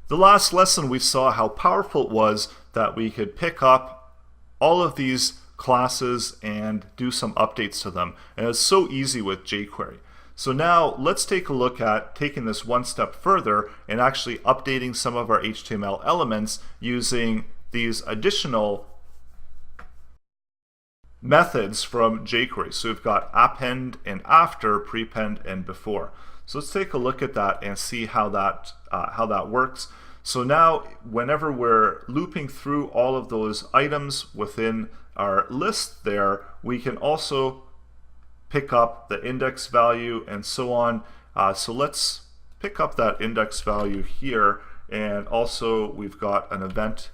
The last lesson we saw how powerful it was that we could pick up all of these classes and do some updates to them. And it's so easy with jQuery. So now let's take a look at taking this one step further and actually updating some of our HTML elements using these additional methods from jQuery. So we've got append and after, prepend and before. So let's take a look at that and see how that works. So now whenever we're looping through all of those items within our list there, we can also pick up the index value and so on. So let's pick up that index value here, and also we've got an event.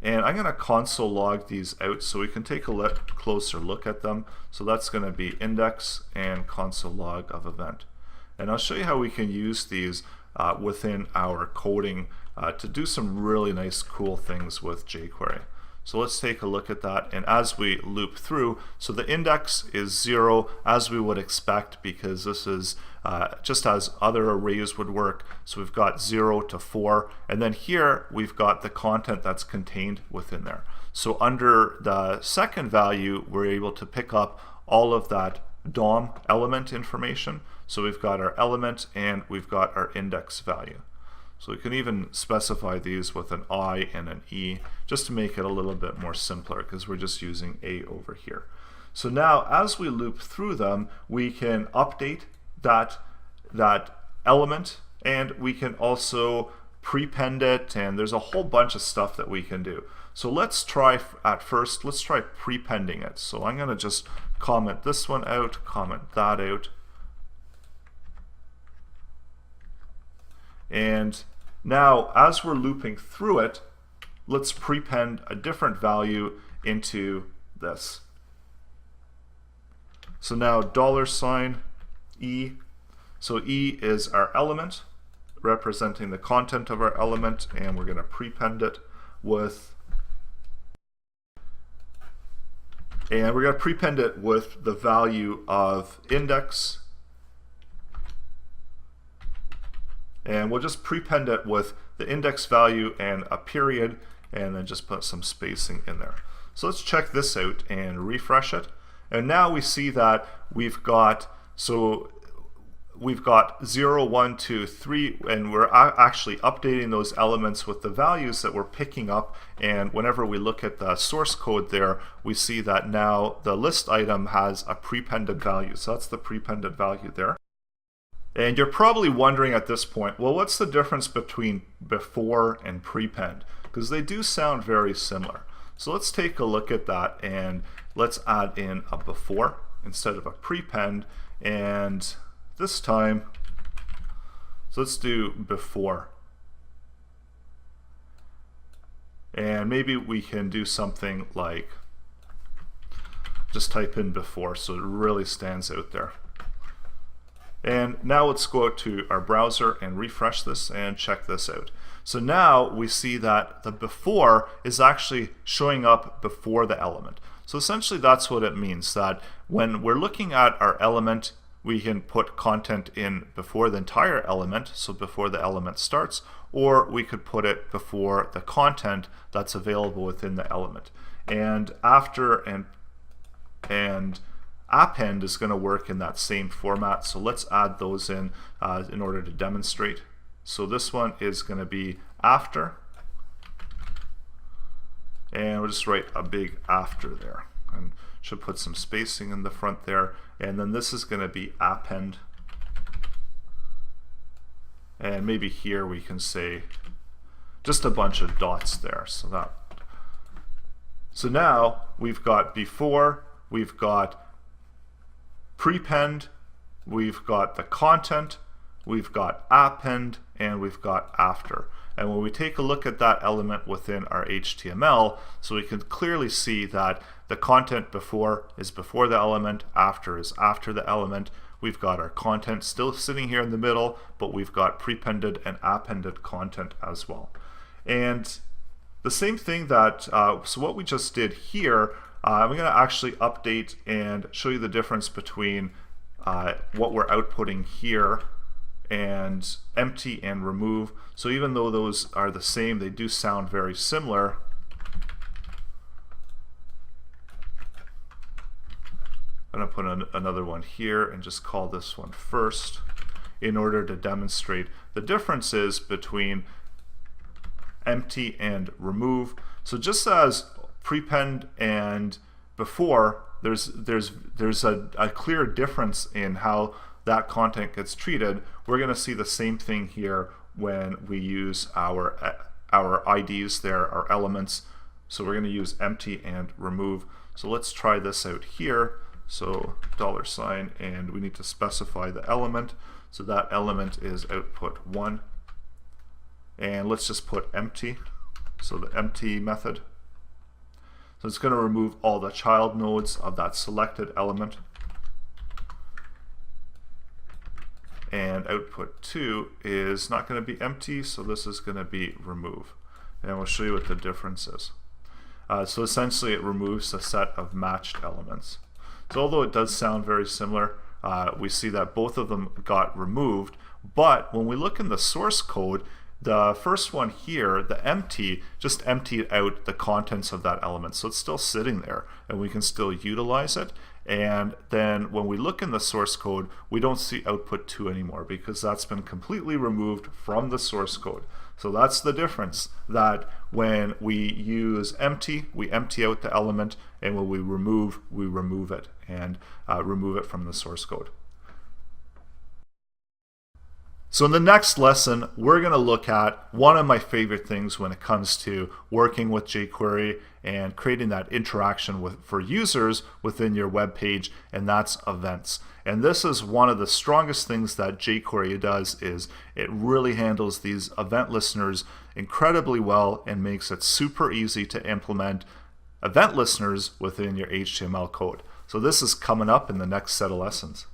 And I'm going to console log these out so we can take a closer look at them. So that's going to be index and console log of event. And I'll show you how we can use these within our coding to do some really nice cool things with jQuery. So let's take a look at that, and as we loop through, so the index is 0 as we would expect, because this is just as other arrays would work. So we've got 0 to 4, and then here we've got the content that's contained within there. So under the second value, we're able to pick up all of that DOM element information. So we've got our element and we've got our index value. So we can even specify these with an I and an E just to make it a little bit more simpler, because we're just using A over here. So now as we loop through them, we can update that element, and we can also prepend it, and there's a whole bunch of stuff that we can do. So let's try let's try prepending it. So I'm going to just comment this one out, comment that out. And now, as we're looping through it, let's prepend a different value into this. So now $E. So E is our element, representing the content of our element, and we're going to prepend it with, the value of index. And we'll just prepend it with the index value and a period, and then just put some spacing in there. So let's check this out and refresh it. And now we see that we've got 0, 1, 2, 3, and we're actually updating those elements with the values that we're picking up. And whenever we look at the source code there, we see that now the list item has a prepended value. So that's the prepended value there. And you're probably wondering at this point, well, what's the difference between before and prepend? Because they do sound very similar. So let's take a look at that, and let's add in a before instead of a prepend. And this time, so let's do before. And maybe we can do something like just type in before so it really stands out there. And now let's go out to our browser and refresh this and check this out. So now we see that the before is actually showing up before the element. So essentially that's what it means, that when we're looking at our element, we can put content in before the entire element, so before the element starts, or we could put it before the content that's available within the element. And after and append is going to work in that same format. So let's add those in order to demonstrate. So this one is going to be after, and we'll just write a big after there, and should put some spacing in the front there. And then this is going to be append, and maybe here we can say just a bunch of dots there. So now we've got before, we've got prepend, we've got the content, we've got append, and we've got after. And when we take a look at that element within our HTML, so we can clearly see that the content before is before the element, after is after the element. We've got our content still sitting here in the middle, but we've got prepended and appended content as well. And the same thing that, so what we just did here, I'm going to actually update and show you the difference between what we're outputting here and empty and remove. So even though those are the same, they do sound very similar. I'm going to put another one here and just call this one first in order to demonstrate the differences between empty and remove. So just as prepend and before, there's a clear difference in how that content gets treated. We're going to see the same thing here when we use our IDs there, our elements. So we're going to use empty and remove. So let's try this out here. So $, and we need to specify the element. So that element is output 1. And let's just put empty. So the empty method. So it's going to remove all the child nodes of that selected element. And output 2 is not going to be empty, so this is going to be remove. And we'll show you what the difference is. So essentially it removes a set of matched elements. So although it does sound very similar, we see that both of them got removed. But when we look in the source code, the first one here, the empty, just emptied out the contents of that element. So it's still sitting there and we can still utilize it. And then when we look in the source code, we don't see output 2 anymore because that's been completely removed from the source code. So that's the difference, that when we use empty, we empty out the element, and when we remove it and remove it from the source code. So in the next lesson, we're going to look at one of my favorite things when it comes to working with jQuery and creating that interaction for users within your web page, and that's events. And this is one of the strongest things that jQuery does, is it really handles these event listeners incredibly well and makes it super easy to implement event listeners within your HTML code. So this is coming up in the next set of lessons.